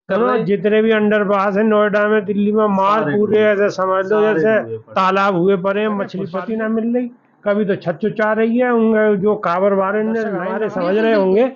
जितने भी अंडरपास है नोएडा में, दिल्ली में, माल पूरे ऐसे समझ लो जैसे तालाब हुए पड़े हैं, मछली पति ना मिल रही। कभी तो छत चुचा रही है। उनके जो काबर वाले हमारे समझ रहे होंगे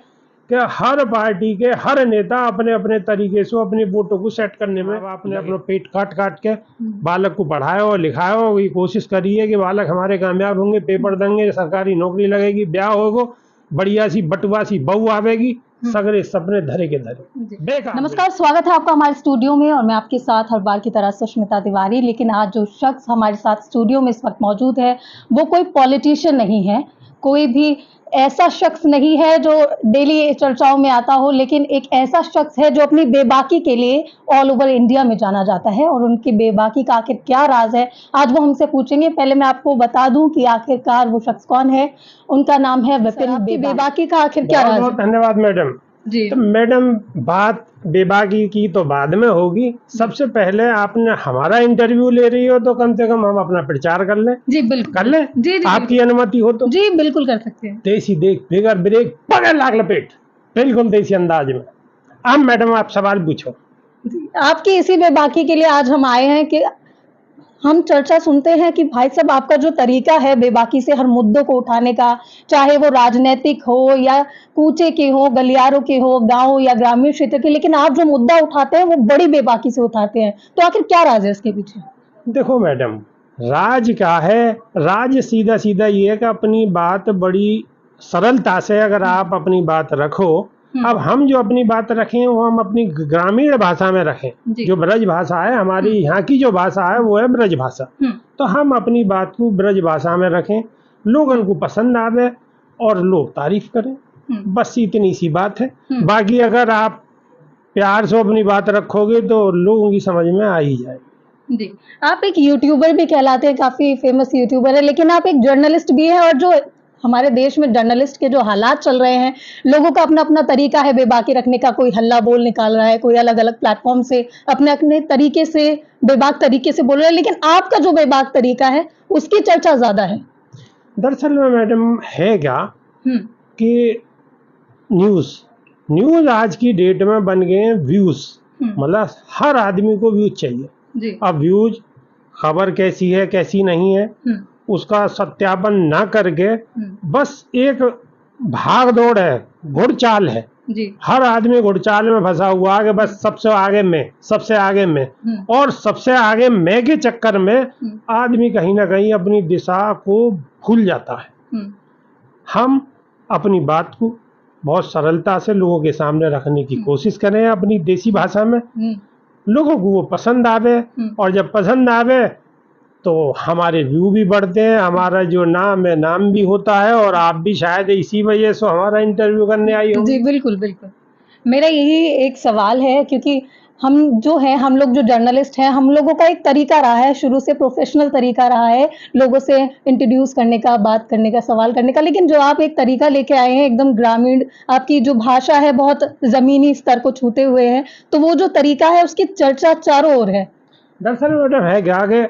कि हर पार्टी के हर नेता अपने अपने तरीके से अपनी वोटों को सेट करने में आपने अपना पेट काट काट के बालक को पढ़ाया और लिखाया हो, ये कोशिश करी है कि बालक हमारे कामयाब होंगे, पेपर देंगे, सरकारी नौकरी लगेगी, ब्याह होगा, बढ़िया सी बटुआ सी बहू आवेगी, सगरे सपने धरे के धरे। नमस्कार, स्वागत है आपका हमारे स्टूडियो में और मैं आपके साथ हर बार की तरह सुष्मिता तिवारी। लेकिन आज जो शख्स हमारे साथ स्टूडियो में इस वक्त मौजूद है वो कोई पॉलिटिशियन नहीं है, कोई भी ऐसा शख्स नहीं है जो डेली चर्चाओं में आता हो, लेकिन एक ऐसा शख्स है जो अपनी बेबाकी के लिए ऑल ओवर इंडिया में जाना जाता है। और उनकी बेबाकी का आखिर क्या राज है, आज वो हमसे पूछेंगे। पहले मैं आपको बता दूं कि आखिरकार वो शख्स कौन है। उनका नाम है विपिन बेबाकी का आखिर क्या राज है? धन्यवाद मैडम जी। तो मैडम, बात बेबाकी की तो बाद में होगी। सबसे पहले आपने हमारा इंटरव्यू ले रही हो तो कम से कम हम अपना प्रचार कर लें। जी बिल्कुल कर लें। जी, जी आपकी अनुमति हो तो जी बिल्कुल कर सकते हैं। देसी देख बिगर ब्रेक पकड़ लाग लपेट, बिल्कुल देसी अंदाज में। अब मैडम आप सवाल पूछो। आपकी इसी बेबाकी के लिए आज हम आए हैं कि हम चर्चा सुनते हैं कि भाई साहब आपका जो तरीका है बेबाकी से हर मुद्दों को उठाने का, चाहे वो राजनीतिक हो या कूचे के हो, गलियारों के हो, गांव या ग्रामीण क्षेत्र के, लेकिन आप जो मुद्दा उठाते हैं वो बड़ी बेबाकी से उठाते हैं। तो आखिर क्या राज है इसके पीछे? देखो मैडम, राज क्या है? राज सीधा सीधा ये है कि अपनी बात बड़ी सरलता से अगर आप अपनी बात रखो। अब हम जो अपनी बात रखें वो हम अपनी ग्रामीण भाषा में रखें। जो ब्रज भाषा है हमारी यहाँ की, जो भाषा है वो है ब्रज भाषा। तो हम अपनी बात को ब्रज भाषा में रखें, लोगों को पसंद आवे और लोग तारीफ करें, बस इतनी सी बात है। बाकी अगर आप प्यार से अपनी बात रखोगे तो लोगों की समझ में आ ही जाएगी। जी, आप एक यूट्यूबर भी कहलाते हैं, काफी फेमस यूट्यूबर है, लेकिन आप एक जर्नलिस्ट भी हैं। और जो हमारे देश में जर्नलिस्ट के जो हालात चल रहे हैं, लोगों का अपना अपना तरीका है बेबाकी रखने का। कोई हल्ला बोल निकाल रहा है, कोई अलग अलग प्लेटफॉर्म से अपने अपने तरीके से बेबाक तरीके से बोल रहा है, लेकिन आपका जो बेबाक तरीका है उसकी चर्चा ज्यादा है। दरअसल में मैडम है क्या कि न्यूज आज की डेट में बन गए हैं व्यूज। मतलब हर आदमी को व्यूज चाहिए। अब व्यूज, खबर कैसी है कैसी नहीं है उसका सत्यापन ना करके बस एक भाग दौड़ है, घुड़चाल है जी। हर आदमी घुड़चाल में फंसा हुआ है कि बस सबसे आगे मैं, सबसे आगे मैं, और सबसे आगे मैं के चक्कर में आदमी कहीं ना कहीं अपनी दिशा को भूल जाता है। हम अपनी बात को बहुत सरलता से लोगों के सामने रखने की कोशिश करें अपनी देसी भाषा में, लोगों को वो पसंद आवे, और जब पसंद आवे तो हमारे व्यू भी बढ़ते हैं, हमारा जो नाम है नाम भी होता है। और आप भी शायद इसी वजह से हमारा इंटरव्यू करने आई हो। जी बिल्कुल बिल्कुल। मेरा यही एक सवाल है, क्योंकि हम जो है, हम लोग जो जर्नलिस्ट हैं, हम लोगों का एक तरीका रहा है, शुरू से प्रोफेशनल तरीका रहा है लोगों से इंट्रोड्यूस करने का, बात करने का, सवाल करने का। लेकिन जो आप एक तरीका लेके आए हैं एकदम ग्रामीण, आपकी जो भाषा है बहुत जमीनी स्तर को छूते हुए है, तो वो जो तरीका है उसकी चर्चा चारों ओर है। दरअसल मैडम है क्या कि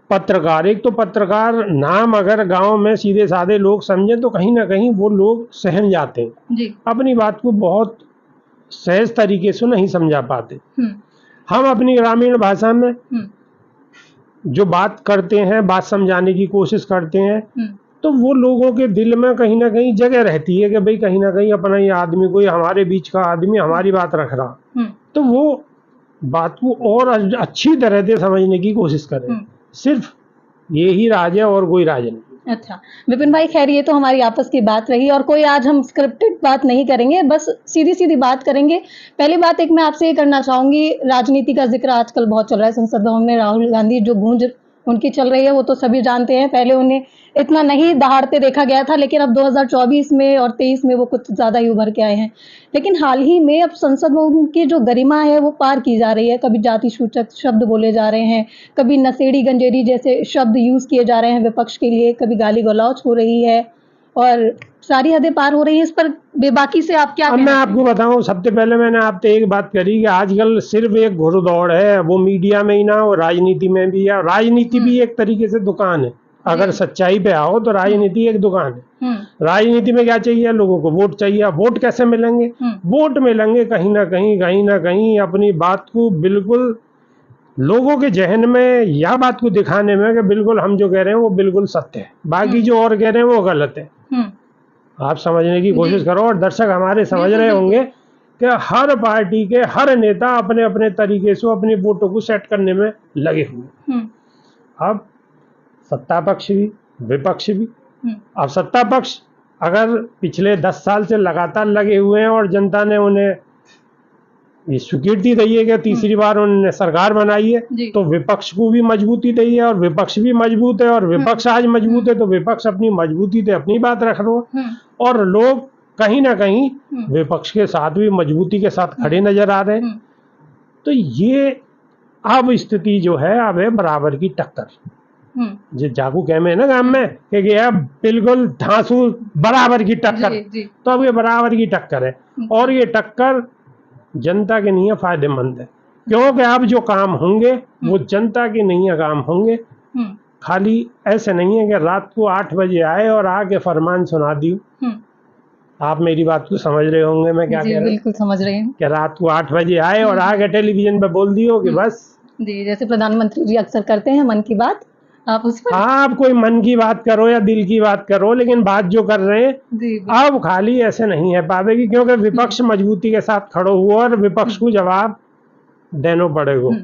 पत्रकार, एक तो पत्रकार नाम अगर गांव में सीधे साधे लोग समझे तो कहीं ना कहीं वो लोग सहम जाते हैं जी। अपनी बात को बहुत सहज तरीके से नहीं समझा पाते। हम अपनी ग्रामीण भाषा में जो बात करते हैं, बात समझाने की कोशिश करते हैं, तो वो लोगों के दिल में कहीं ना कहीं जगह रहती है कि भाई कहीं ना कहीं अपना ही आदमी, कोई हमारे बीच का आदमी हमारी बात रख रहा, तो वो बात को और अच्छी तरह से समझने की कोशिश करें। सिर्फ ये ही राज है और कोई राज नहीं। अच्छा विपिन भाई, खैर ये तो हमारी आपस की बात रही, और कोई आज हम स्क्रिप्टेड बात नहीं करेंगे, बस सीधी सीधी बात करेंगे। पहली बात एक मैं आपसे ये करना चाहूंगी, राजनीति का जिक्र आजकल बहुत चल रहा है संसद भवन में। राहुल गांधी जो गूंज उनकी चल रही है वो तो सभी जानते हैं। पहले उन्हें इतना नहीं दहाड़ते देखा गया था, लेकिन अब 2024 में और 23 में वो कुछ ज्यादा ही उभर के आए हैं। लेकिन हाल ही में अब संसद भवन की जो गरिमा है वो पार की जा रही है। कभी जाति सूचक शब्द बोले जा रहे हैं, कभी नशेड़ी गंजेड़ी जैसे शब्द यूज किए जा रहे हैं विपक्ष के लिए, कभी गाली गलौज हो रही है और सारी हदें पार हो रही है। इस पर बेबाकी से आप क्या? मैं आपको बताऊं, सबसे पहले मैंने आपसे एक बात करी कि आजकल सिर्फ एक घुड़दौड़ है, वो मीडिया में ही ना, और राजनीति में भी है। राजनीति भी एक तरीके से दुकान है। अगर सच्चाई पे आओ तो राजनीति एक दुकान है। राजनीति में क्या चाहिए? लोगों को वोट चाहिए। वोट कैसे मिलेंगे? वोट मिलेंगे कहीं ना कहीं अपनी बात को बिल्कुल लोगों के जहन में या बात को दिखाने में कि बिल्कुल हम जो कह रहे हैं वो बिल्कुल सत्य है, बाकी जो और कह रहे हैं वो गलत है। आप समझने की कोशिश करो, और दर्शक हमारे समझ रहे होंगे कि हर पार्टी के हर नेता अपने अपने तरीके से अपनी वोटों को सेट करने में लगे हुए। अब सत्ता पक्ष भी विपक्ष भी। अब सत्ता पक्ष अगर पिछले 10 साल से लगातार लगे हुए हैं और जनता ने उन्हें ये स्वीकृति दी है कि तीसरी बार उन्होंने सरकार बनाई है, तो विपक्ष को भी मजबूती दी है, और विपक्ष भी मजबूत है, और विपक्ष आज मजबूत है तो विपक्ष अपनी मजबूती से अपनी बात रख रहा है, और लोग कहीं ना कहीं विपक्ष के साथ भी मजबूती के साथ खड़े नजर आ रहे हैं। तो ये अब स्थिति जो है अब है बराबर की टक्कर। जो जागू कह में है ना गांव में कि अब बिल्कुल धांसू बराबर की टक्कर, तो अब ये बराबर की टक्कर है, और ये टक्कर जनता के लिए फायदेमंद है, क्योंकि अब जो काम होंगे वो जनता के नहीं काम होंगे। खाली ऐसे नहीं है कि रात को 8 बजे आए और आके फरमान सुना दी। आप मेरी बात को समझ रहे होंगे मैं क्या कह रहा हूँ? बिल्कुल समझ रहे हैं। कि रात को 8 बजे आए और आके टेलीविजन पे बोल दियो कि बस जी, जैसे प्रधानमंत्री जी अक्सर करते हैं मन की बात, आप उस पर आप कोई मन की बात करो या दिल की बात करो, लेकिन बात जो कर रहे हैं अब खाली ऐसे नहीं है पावेगी, क्योंकि विपक्ष मजबूती के साथ खड़ो हुआ और विपक्ष को जवाब देना पड़ेगा।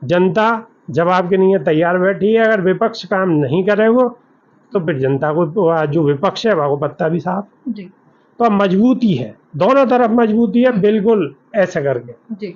जनता जवाब के लिए तैयार बैठी है। अगर विपक्ष काम नहीं करेगा तो फिर जनता को जो विपक्ष है वो पत्ता भी साफ। तो अब मजबूती है, दोनों तरफ मजबूती है, बिल्कुल ऐसे करके।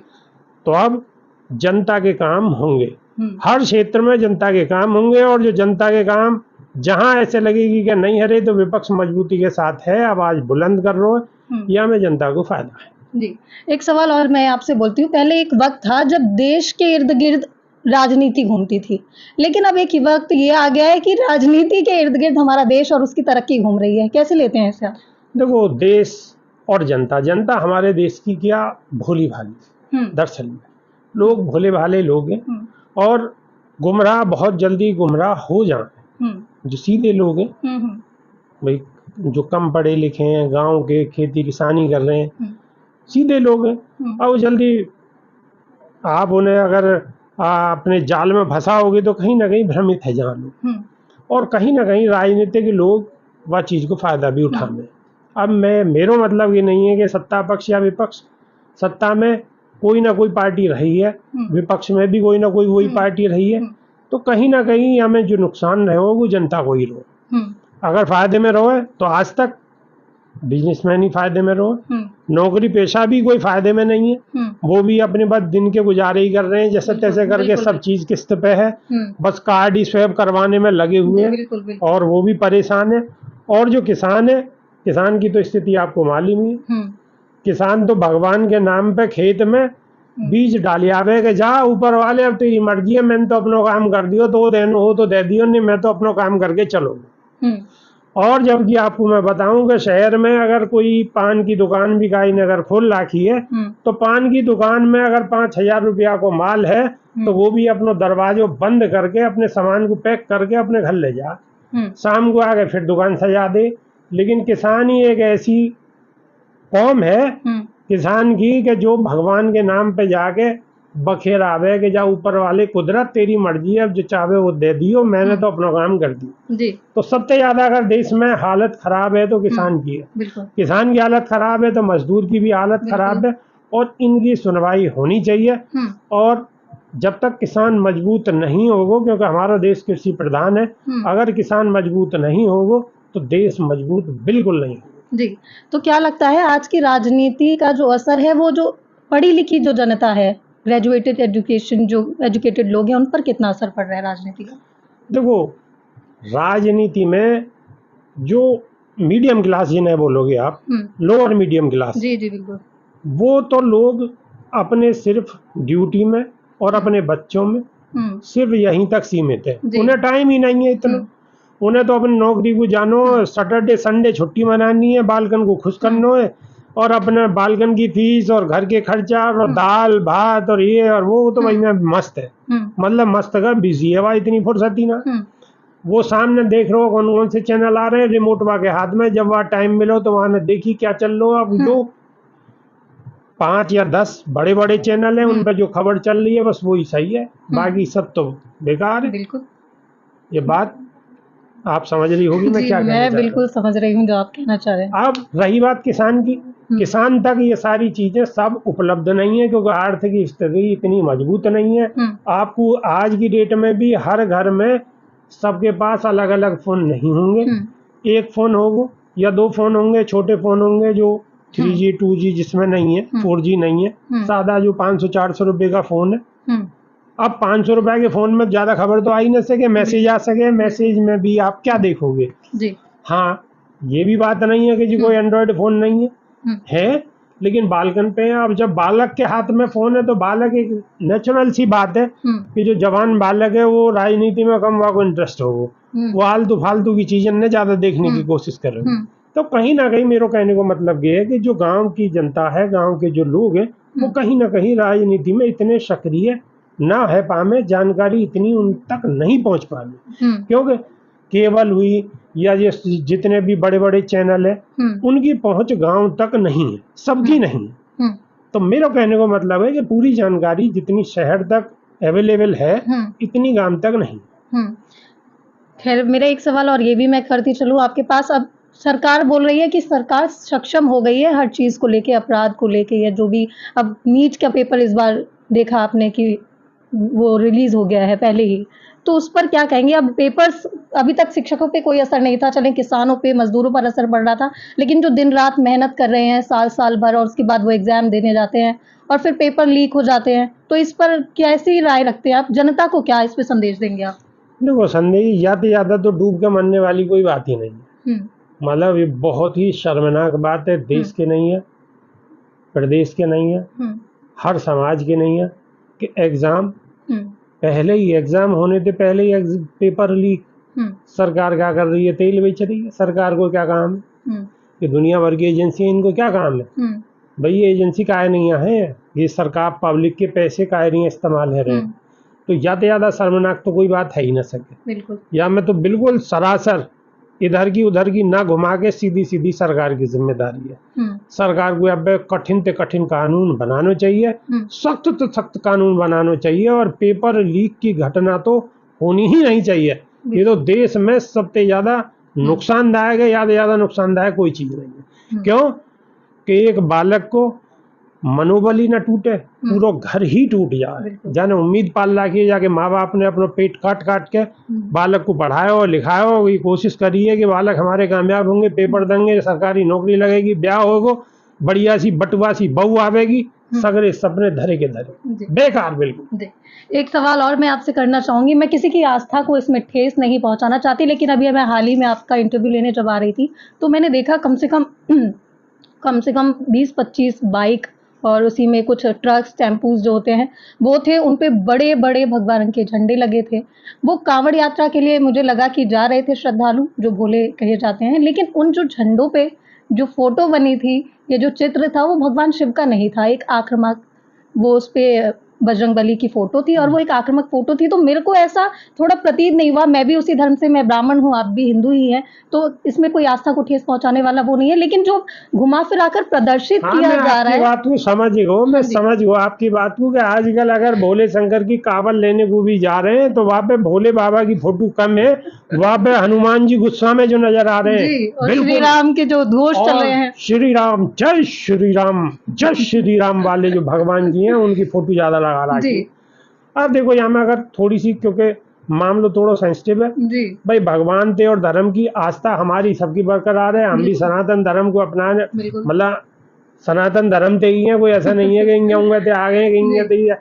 तो अब जनता के काम होंगे, हर क्षेत्र में जनता के काम होंगे, और जो जनता के काम जहां ऐसे लगेगी कि नहीं हरे तो विपक्ष मजबूती के साथ है, आवाज बुलंद कर रहा है, या में जनता को फायदा है। जी, एक सवाल और मैं आपसे बोलती हूँ। पहले एक वक्त था जब देश के इर्द गिर्द राजनीति घूमती थी, लेकिन अब एक वक्त ये आ गया है कि राजनीति के इर्द गिर्द हमारा देश और उसकी तरक्की घूम रही है। कैसे लेते हैं इसे आप? देखो, देश और जनता हमारे देश की क्या भोली भाली, दरअसल में लोग भोले भाले लोग हैं, और गुमराह बहुत जल्दी गुमराह हो जाए। जो सीधे लोग हैं भाई, जो कम पढ़े लिखे हैं, गांव के खेती किसानी कर रहे हैं, सीधे लोग हैं, और जल्दी आप उन्हें अगर अपने जाल में फंसाओगे तो कहीं ना कहीं भ्रमित है जान लोग, और कहीं ना कहीं राजनीति के लोग वह चीज को फायदा भी उठाने। अब मेरा मतलब ये नहीं है कि सत्ता पक्ष या विपक्ष, सत्ता में कोई ना कोई पार्टी रही है, विपक्ष में भी कोई ना कोई वही पार्टी रही है, तो कहीं ना कहीं हमें जो नुकसान रहे वो जनता को ही रहो। अगर फायदे में रहो तो आज तक बिजनेसमैन ही फायदे में रहो, नौकरी पेशा भी कोई फायदे में नहीं है, वो भी अपने बस दिन के गुजारे ही कर रहे हैं, जैसे तैसे करके सब चीज किस्त पे है, बस कार्ड ही स्वैप करवाने में लगे हुए हैं, और वो भी परेशान है। और जो किसान है, किसान की तो स्थिति आपको मालूम है। किसान तो भगवान के नाम पे खेत में बीज डालियावे के जा ऊपर वाले अब तेरी मर्जी है, मैंने तो अपना काम कर दियो तो देनो हो तो दे दियो, नहीं मैं तो अपना काम करके चलो। और जबकि आपको मैं बताऊं कि शहर में अगर कोई पान की दुकान भी गाय ने अगर खोल रखी है, तो पान की दुकान में अगर 5,000 रुपया को माल है तो वो भी अपना दरवाजो बंद करके अपने सामान को पैक करके अपने घर ले जा, शाम को आके फिर दुकान सजा दे। लेकिन किसान ही एक ऐसी कौम है किसान की कि जो भगवान के नाम पे जाके बखेरावे कि जा ऊपर वाले कुदरत तेरी मर्जी है, अब जो चाहे वो दे दियो, मैंने तो अपना काम कर दिया। तो सबसे ज्यादा अगर देश में हालत खराब है तो किसान की है, किसान की हालत खराब है तो मजदूर की भी हालत खराब है, और इनकी सुनवाई होनी चाहिए। और जब तक किसान मजबूत नहीं होगा, क्योंकि हमारा देश कृषि प्रधान है, अगर किसान मजबूत नहीं होगा तो देश मजबूत बिल्कुल नहीं होगा। जी, तो क्या लगता है आज की राजनीति का जो असर है वो जो पढ़ी लिखी जो जनता है, ग्रेजुएटेड एजुकेशन जो एजुकेटेड लोग हैं, उन पर कितना असर पड़ रहा है राजनीति का? देखो, राजनीति में जो मीडियम क्लास जिन्हें बोलोगे आप, लोअर मीडियम क्लास, जी बिल्कुल, वो तो लोग अपने सिर्फ ड्यूटी में और अपने बच्चों में सिर्फ यहीं तक सीमित है, उन्हें टाइम ही नहीं है इतना। उन्हें तो अपनी नौकरी को जानो, सैटरडे संडे छुट्टी मनानी है, बालकन को खुश करना है, और अपने बालकन की फीस और घर के खर्चा और दाल भात और ये और वो तो वही में मस्त है, मतलब मस्त का बिजी है, वह इतनी फुर्सत ही ना। वो सामने देख रहे हो कौन कौन से चैनल आ रहे हैं, रिमोट वहाँ के हाथ में, जब वहाँ टाइम मिलो तो वहाँ ने देखी क्या चल रहा है। अब जो 5 या 10 बड़े बड़े चैनल हैं उन पर जो खबर चल रही है बस वही सही है, बाकी सब तो बेकार है। बिल्कुल, ये बात आप समझ रही होगी मैं क्या कहना चाह रहा हूं। बिल्कुल समझ रही हूँ जो आप कहना चाह रहे हैं। अब रही बात किसान की, किसान तक ये सारी चीजें सब उपलब्ध नहीं है क्योंकि आर्थिक स्थिति इतनी मजबूत नहीं है। आपको आज की डेट में भी हर घर में सबके पास अलग अलग फोन नहीं होंगे, एक फोन होगा या 2 फोन होंगे, छोटे फोन होंगे जो 3G 2G जिसमें नहीं है, 4G नहीं है, सादा जो 500-400 रुपए का फोन है। अब 500 रुपए के फोन में ज्यादा खबर तो आ ही न सके, मैसेज आ सके, मैसेज में भी आप क्या देखोगे जी। हाँ, ये भी बात नहीं है कि जी कोई एंड्रॉयड फोन नहीं है, लेकिन बालकन पे है। अब जब बालक के हाथ में फोन है तो बालक, एक नेचुरल सी बात है कि जो जवान बालक है वो राजनीति में कम को इंटरेस्ट हो, वो आलतू फालतू की चीजें न ज्यादा देखने की कोशिश कर रहे हैं। तो कहीं ना कहीं मेरे कहने को मतलब ये है कि जो गांव की जनता है, गांव के जो लोग हैं, वो कहीं ना कहीं राजनीति में इतने सक्रिय ना है पामे, जानकारी इतनी उन तक नहीं पहुंच पाए, क्योंकि केबल हुई या ये जितने भी बड़े बड़े चैनल है उनकी पहुंच गांव तक नहीं है, सबकी नहीं है। तो मेरा कहने को मतलब है कि पूरी जानकारी जितनी शहर तक अवेलेबल है इतनी गांव तक नहीं। खैर, मेरा एक सवाल और ये भी मैं करती चलूँ आपके पास। अब सरकार बोल रही है कि सरकार सक्षम हो गई है हर चीज को लेके, अपराध को लेके, या जो भी। अब नीट का पेपर इस बार देखा आपने कि वो रिलीज हो गया है पहले ही, तो उस पर क्या कहेंगे? अब पेपर्स, अभी तक शिक्षकों पे कोई असर नहीं था, चले किसानों पे, मजदूरों पर असर पड़ रहा था, लेकिन जो दिन रात मेहनत कर रहे हैं साल साल भर और उसके बाद वो एग्जाम देने जाते हैं और फिर पेपर लीक हो जाते हैं, तो इस पर कैसी राय रखते हैं आप? जनता को क्या इस पे संदेश देंगे आप? देखो, संदेश ज्यादा तो डूब के मरने वाली कोई बात ही नहीं है। मतलब ये बहुत ही शर्मनाक बात है, देश के नहीं है, प्रदेश के नहीं है, हर समाज के नहीं है कि एग्जाम पहले ही, एग्जाम होने से पहले ही पेपर लीक। सरकार क्या कर रही है? तेल बेच रही है। सरकार को क्या काम है? ये दुनिया भर की एजेंसी, इनको क्या काम है भाई? ये एजेंसी काहे नहीं है, ये सरकार पब्लिक के पैसे काहे नहीं इस्तेमाल है रहे। तो ज्यादा शर्मनाक तो कोई बात है ही ना सके। बिल्कुल। या मैं तो बिल्कुल सरासर इधर की उधर की ना घुमा के सीधी सीधी सरकार की जिम्मेदारी है। सरकार को अब कठिन से कठिन कानून बनाना चाहिए, सख्त से सख्त कानून बनाना चाहिए, और पेपर लीक की घटना तो होनी ही नहीं चाहिए। ये तो देश में सबसे ज्यादा नुकसानदायक है, ज्यादा नुकसानदायक कोई चीज नहीं है। क्यों कि एक बालक को मनोबल ही न टूटे, पूरा घर ही टूट जाए। जाने उम्मीद पाल रखी जाके माँ बाप ने अपना पेट काट काट के बालक को पढ़ाया और लिखाया हो, ये कोशिश करी है कि बालक हमारे कामयाब होंगे, पेपर देंगे, सरकारी नौकरी लगेगी, ब्याह होगा, बढ़िया सी बटुआ सी बहू आवेगी, सगरे सपने धरे के धरे, बेकार बिल्कुल। एक सवाल और मैं आपसे करना चाहूंगी। मैं किसी की आस्था को इसमें ठेस नहीं पहुंचाना चाहती, लेकिन अभी मैं हाल ही में आपका इंटरव्यू लेने जब आ रही थी तो मैंने देखा कम से कम 20-25 बाइक और उसी में कुछ ट्रक्स, टेम्पूज जो होते हैं वो थे, उन पे बड़े बड़े भगवा रंग के झंडे लगे थे। वो कांवड़ यात्रा के लिए मुझे लगा कि जा रहे थे श्रद्धालु, जो भोले कहे जाते हैं, लेकिन उन जो झंडों पे जो फोटो बनी थी, ये जो चित्र था, वो भगवान शिव का नहीं था, एक आक्रामक, वो उस पे बजरंगबली की फोटो थी और वो एक आक्रामक फोटो थी। तो मेरे को ऐसा थोड़ा प्रतीत नहीं हुआ, मैं भी उसी धर्म से, मैं ब्राह्मण हूँ, आप भी हिंदू ही हैं, तो इसमें कोई आस्था को ठेस पहुंचाने वाला वो नहीं है, लेकिन जो घुमा फिरा कर प्रदर्शित किया जा रहा है। बात को समझ गो, मैं समझ गो आपकी बात को कि आजकल अगर भोले शंकर की कावड़ लेने को भी जा रहे हैं तो वहाँ पे भोले बाबा की फोटो कम है, वहाँ पे हनुमान जी गुस्सा में जो नजर आ रहे हैं, श्री राम के जो घोष चल रहे हैं, श्री राम जय श्री राम जय श्री राम वाले जो भगवान जी हैं उनकी फोटो ज्यादा लगा रहा है। अब देखो यहाँ में अगर थोड़ी सी, क्योंकि मामला थोड़ा सेंसिटिव है भाई, भगवान ते और धर्म की आस्था हमारी सबकी बरकरार है, हम भी सनातन धर्म को अपनाने, मतलब सनातन धर्म ते ही है, कोई ऐसा नहीं है कि इंगे आ गए।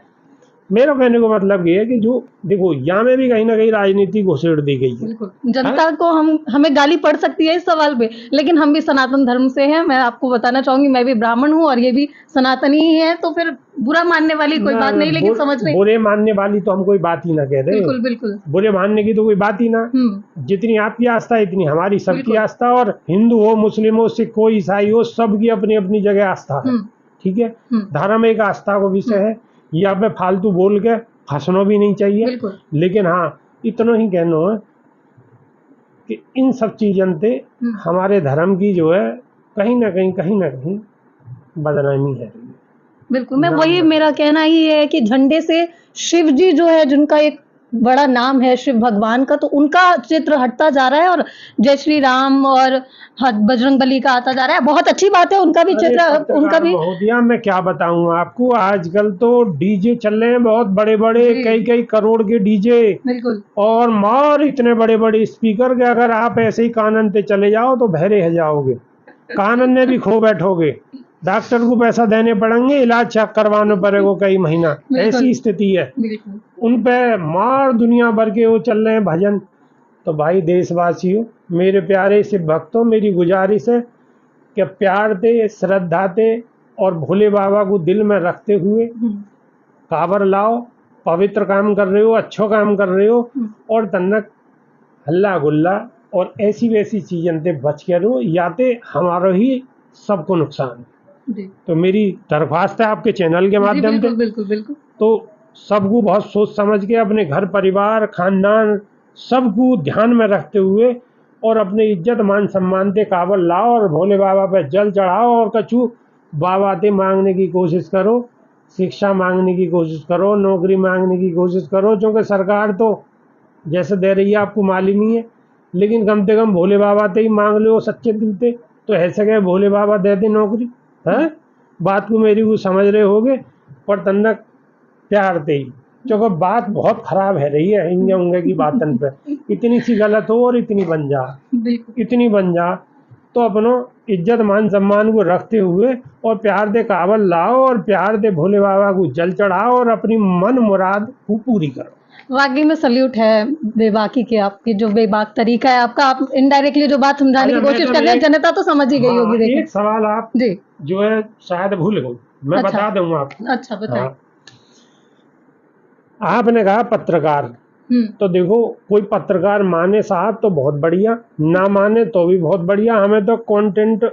मेरा कहने को मतलब ये है कि जो देखो यहाँ में भी कहीं ना कहीं राजनीति घुसेड़ दी गई है। जनता को हमें गाली पड़ सकती है इस सवाल पे, लेकिन हम भी सनातन धर्म से हैं। मैं आपको बताना चाहूंगी, मैं भी ब्राह्मण हूँ और ये भी सनातनी ही है, तो फिर बुरा मानने वाली कोई बात नहीं, लेकिन समझ रहे, बुरे मानने वाली तो हम कोई बात ही ना कह रहे। बिल्कुल बिल्कुल, बुरे मानने की तो कोई बात ही ना। जितनी आपकी आस्था इतनी हमारी सबकी आस्था, और हिंदू हो, मुस्लिम हो, सिख हो, ईसाई हो, सबकी अपनी अपनी जगह आस्था है। ठीक है, धर्म एक आस्था को विषय है, ये आप फालतू बोल के हंसना भी नहीं चाहिए। लेकिन हाँ, इतना ही कहना है कि इन सब चीज़ों से हमारे धर्म की जो है कहीं ना कहीं बदनामी है। बिल्कुल, मैं वही, मेरा कहना ही है कि झंडे से शिव जी जो है, जिनका एक बड़ा नाम है शिव भगवान का, तो उनका चित्र हटता जा रहा है और जय श्री राम और बजरंगबली का आता जा रहा है। बहुत अच्छी बात है, उनका भी चित्र, उनका भी। महोदया मैं क्या बताऊं आपको, आजकल तो डीजे चल रहे हैं बहुत बड़े बड़े, कई करोड़ के डीजे। बिल्कुल। और मार इतने बड़े बड़े स्पीकर के अगर आप ऐसे ही कानन पे चले जाओ तो बहरे हो जाओगे, कानन में भी खो बैठोगे, डॉक्टर को पैसा देने पड़ेंगे, इलाज चेक करवाने पड़ेगा कई महीना, ऐसी स्थिति है। उन पे मार दुनिया भर के वो चल रहे हैं भजन। तो भाई देशवासियों, मेरे प्यारे से भक्तों, मेरी गुजारिश है कि प्यार दे, श्रद्धा दे और भोले बाबा को दिल में रखते हुए कावर लाओ। पवित्र काम कर रहे हो, अच्छो काम कर रहे हो, और तन्नक हल्ला गुल्ला और ऐसी वैसी चीजें से बच के रहो, याते हमारा ही सबको नुकसान है। तो मेरी दरख्वास्त है आपके चैनल के माध्यम से, बिल्कुल। तो सबको बहुत सोच समझ के अपने घर परिवार खानदान सबको ध्यान में रखते हुए और अपने इज्जत मान सम्मान से कावर लाओ और भोले बाबा पे जल चढ़ाओ और कछु बाबा से मांगने की कोशिश करो, शिक्षा मांगने की कोशिश करो, नौकरी मांगने की कोशिश करो, क्योंकि सरकार तो जैसे दे रही है आपको मालूम ही है, लेकिन कम से कम भोले बाबा से ही मांग लो सच्चे दिल से, तो ऐसे कहे भोले बाबा दे दे नौकरी है। बात को मेरी को समझ रहे होगे, पर तन्नक प्यार दे, क्योंकि बात बहुत खराब है रही है हिंगे उंगे की बातन पे, इतनी सी गलत हो और इतनी बन जा, तो अपनो इज्जत मान सम्मान को रखते हुए और प्यार दे कावल लाओ और प्यार दे भोले बाबा को जल चढ़ाओ और अपनी मन मुराद को पूरी करो। वाकई में सल्यूट है बेबाकी के, आपकी जो बेबाक तरीका है आपका, आप इनडायरेक्टली जो बात समझाने की कोशिश कर रहे हैं, जनता तो समझ ही गई होगी। देखिए एक सवाल आप जी जो है शायद भूल गए, मैं बता दूंगा आपको। अच्छा बताइए। आपने कहा पत्रकार, तो देखो कोई पत्रकार माने साहब तो बहुत बढ़िया, ना माने तो भी बहुत बढ़िया, हमें तो कंटेंट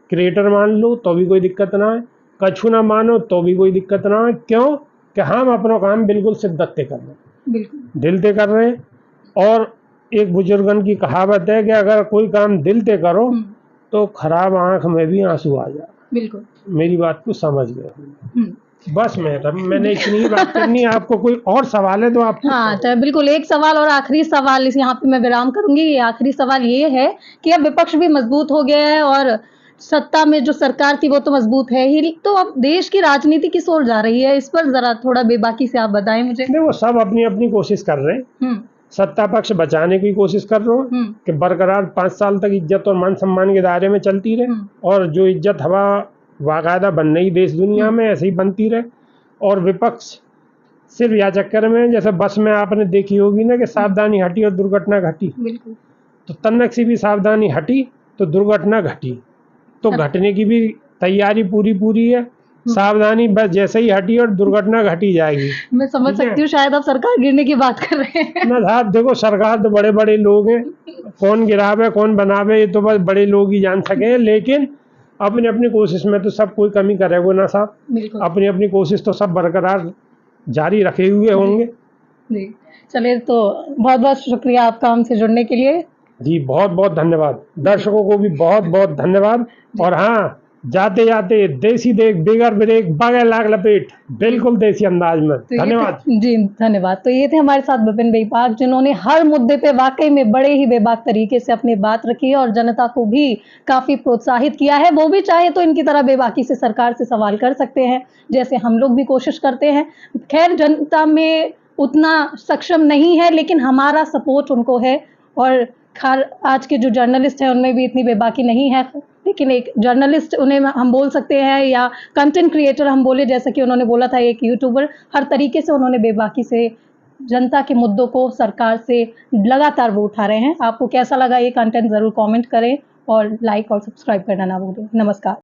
क्रिएटर मान लो तो भी कोई दिक्कत ना है, कछु ना मानो तो भी कोई दिक्कत ना है। क्यों कि हम अपना काम बिल्कुल शिद्दत से कर रहे हैं, दिल से कर रहे हैं। और एक बुजुर्गन की कहावत है कि अगर कोई काम दिल से करो तो खराब आंख में भी आंसू आ जाए। बिल्कुल मेरी बात को समझ गए। बस मैंने इतनी बात करनी। आपको कोई और सवाल है तो आप? हाँ तो बिल्कुल, एक सवाल और आखिरी सवाल इस यहाँ पे मैं विराम करूंगी। ये आखिरी सवाल ये है कि अब विपक्ष भी मजबूत हो गया है और सत्ता में जो सरकार थी वो तो मजबूत है ही, तो अब देश की राजनीति किस ओर जा रही है, इस पर जरा थोड़ा बेबाकी से आप बताएं मुझे। नहीं, वो सब अपनी अपनी कोशिश कर रहे हैं, सत्ता पक्ष बचाने की कोशिश कर रहे हो कि बरकरार 5 साल तक इज्जत और मान सम्मान के दायरे में चलती रहे, और जो इज्जत हवा बाकायदा बन रही देश दुनिया में ऐसे ही बनती रहे। और विपक्ष सिर्फ या चक्कर में, जैसे बस में आपने देखी होगी ना कि सावधानी हटी और दुर्घटना घटी, तो तन्नक से भी सावधानी हटी तो दुर्घटना घटी, तो घटने की भी तैयारी पूरी है। सावधानी बस जैसे ही हटी और दुर्घटना घटी जाएगी। मैं समझ सकती हूँ, शायद आप सरकार गिरने की बात कर रहे हैं ना साहब, देखो सरकार तो बड़े बड़े लोग हैं, कौन गिरावे कौन बनावे ये तो बस बड़े लोग ही जान सके, लेकिन अपनी अपनी कोशिश में तो सब कोई कमी करेगा ना साहब, अपनी अपनी कोशिश तो सब बरकरार जारी रखे हुए होंगे। जी चलिए, तो बहुत बहुत शुक्रिया आपका हमसे जुड़ने के लिए। जी बहुत बहुत धन्यवाद, दर्शकों को भी बहुत बहुत धन्यवाद। और हाँ, जाते जाते देसी देख बेगर ब्रेक बगैर लाग लपेट, बिल्कुल देसी अंदाज में। धन्यवाद जी, धन्यवाद। तो ये थे हमारे साथ विपिन बेबाक, जिन्होंने हर मुद्दे पे वाकई में बड़े ही बेबाक तरीके से अपनी बात रखी है और जनता को भी काफी प्रोत्साहित किया है। वो भी चाहे तो इनकी तरह बेबाकी से सरकार से सवाल कर सकते हैं, जैसे हम लोग भी कोशिश करते हैं। खैर जनता में उतना सक्षम नहीं है, लेकिन हमारा सपोर्ट उनको है। और आज के जो जर्नलिस्ट हैं उनमें भी इतनी बेबाकी नहीं है, लेकिन एक जर्नलिस्ट उन्हें हम बोल सकते हैं, या कंटेंट क्रिएटर हम बोले, जैसा कि उन्होंने बोला था एक यूट्यूबर, हर तरीके से उन्होंने बेबाकी से जनता के मुद्दों को सरकार से लगातार वो उठा रहे हैं। आपको कैसा लगा ये कंटेंट ज़रूर कमेंट करें और लाइक और सब्सक्राइब करना ना भूलें। नमस्कार।